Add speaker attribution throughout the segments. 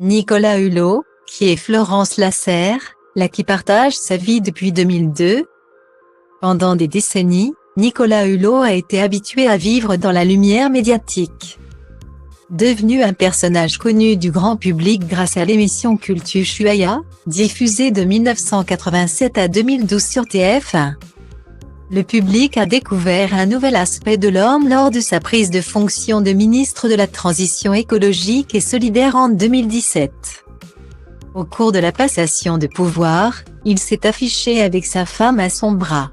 Speaker 1: Nicolas Hulot, qui est Florence Lasserre, là qui partage sa vie depuis 2002. Pendant des décennies, Nicolas Hulot a été habitué à vivre dans la lumière médiatique. Devenu un personnage connu du grand public grâce à l'émission Culture Ushuaïa, diffusée de 1987 à 2012 sur TF1. Le public a découvert un nouvel aspect de l'homme lors de sa prise de fonction de ministre de la Transition écologique et solidaire en 2017. Au cours de la passation de pouvoir, il s'est affiché avec sa femme à son bras.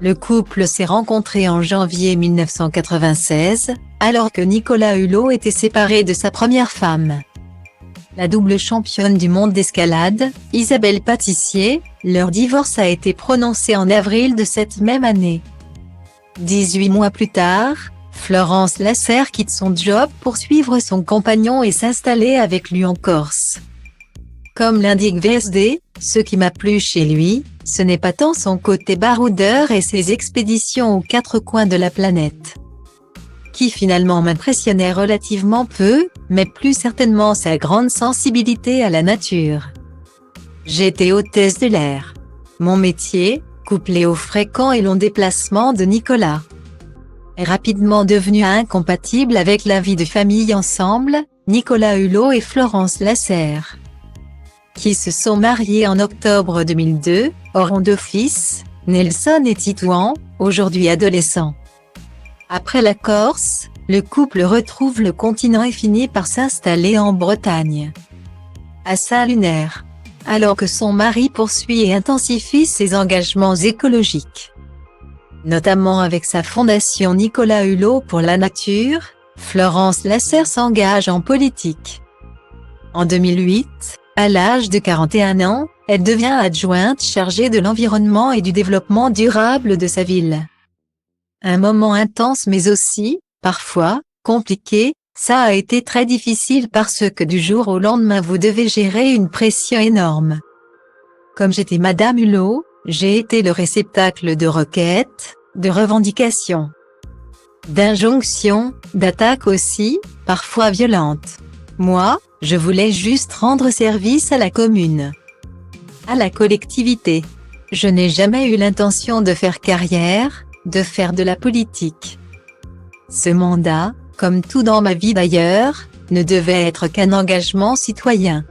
Speaker 1: Le couple s'est rencontré en janvier 1996, alors que Nicolas Hulot était séparé de sa première femme. La double championne du monde d'escalade, Isabelle Patissier, leur divorce a été prononcé en avril de cette même année. 18 mois plus tard, Florence Lasserre quitte son job pour suivre son compagnon et s'installer avec lui en Corse. Comme l'indique VSD, ce qui m'a plu chez lui, ce n'est pas tant son côté baroudeur et ses expéditions aux quatre coins de la planète, qui finalement m'impressionnait relativement peu, mais plus certainement sa grande sensibilité à la nature. J'étais hôtesse de l'air. Mon métier, couplé aux fréquents et longs déplacements de Nicolas, est rapidement devenu incompatible avec la vie de famille ensemble, Nicolas Hulot et Florence Lasserre, qui se sont mariés en octobre 2002, auront 2 fils, Nelson et Titouan, aujourd'hui adolescents. Après la Corse, le couple retrouve le continent et finit par s'installer en Bretagne, à Saint-Lunaire, alors que son mari poursuit et intensifie ses engagements écologiques. Notamment avec sa fondation Nicolas Hulot pour la nature, Florence Lasserre s'engage en politique. En 2008, à l'âge de 41 ans, elle devient adjointe chargée de l'environnement et du développement durable de sa ville. Un moment intense mais aussi, parfois, compliqué, ça a été très difficile parce que du jour au lendemain vous devez gérer une pression énorme. Comme j'étais Madame Hulot, j'ai été le réceptacle de requêtes, de revendications, d'injonctions, d'attaques aussi, parfois violentes. Moi, je voulais juste rendre service à la commune, à la collectivité. Je n'ai jamais eu l'intention de faire carrière, de faire de la politique. Ce mandat, comme tout dans ma vie d'ailleurs, ne devait être qu'un engagement citoyen.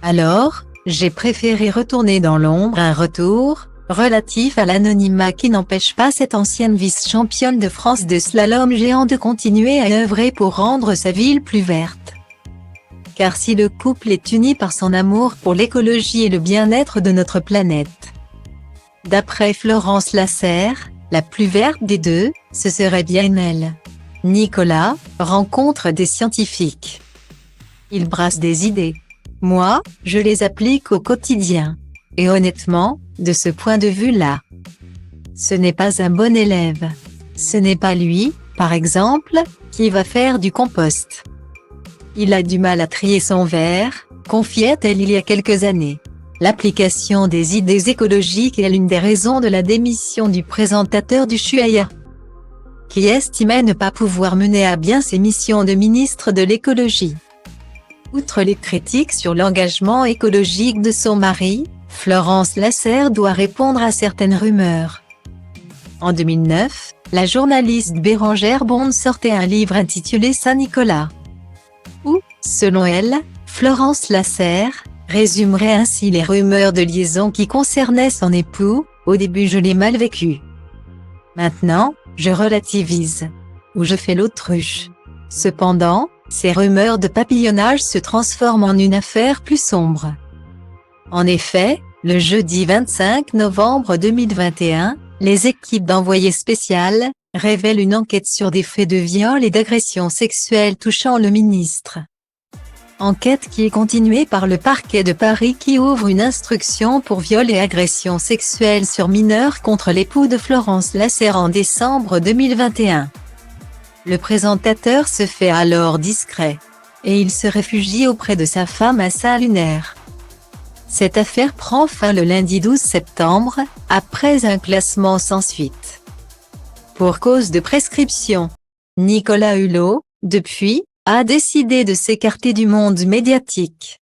Speaker 1: Alors, j'ai préféré retourner dans l'ombre, un retour relatif à l'anonymat qui n'empêche pas cette ancienne vice-championne de France de slalom géant de continuer à œuvrer pour rendre sa ville plus verte. Car si le couple est uni par son amour pour l'écologie et le bien-être de notre planète, d'après Florence Lasserre, la plus verte des deux, ce serait bien elle. Nicolas rencontre des scientifiques. Il brasse des idées. Moi, je les applique au quotidien. Et honnêtement, de ce point de vue-là, ce n'est pas un bon élève. Ce n'est pas lui, par exemple, qui va faire du compost. Il a du mal à trier son verre, confiait-elle il y a quelques années. L'application des idées écologiques est l'une des raisons de la démission du présentateur du Ushuaïa, qui estimait ne pas pouvoir mener à bien ses missions de ministre de l'écologie. Outre les critiques sur l'engagement écologique de son mari, Florence Lasserre doit répondre à certaines rumeurs. En 2009, la journaliste Bérangère Bond sortait un livre intitulé Saint-Nicolas, où, selon elle, Florence Lasserre résumerait ainsi les rumeurs de liaison qui concernaient son époux. Au début je l'ai mal vécu. Maintenant, je relativise. Ou je fais l'autruche. Cependant, ces rumeurs de papillonnage se transforment en une affaire plus sombre. En effet, le jeudi 25 novembre 2021, les équipes d'envoyé spécial révèlent une enquête sur des faits de viol et d'agression sexuelle touchant le ministre. Enquête qui est continuée par le parquet de Paris qui ouvre une instruction pour viol et agression sexuelle sur mineur contre l'époux de Florence Lasserre en décembre 2021. Le présentateur se fait alors discret, et il se réfugie auprès de sa femme à Saint-Lunaire. Cette affaire prend fin le lundi 12 septembre, après un classement sans suite. Pour cause de prescription. Nicolas Hulot, depuis, a décidé de s'écarter du monde médiatique.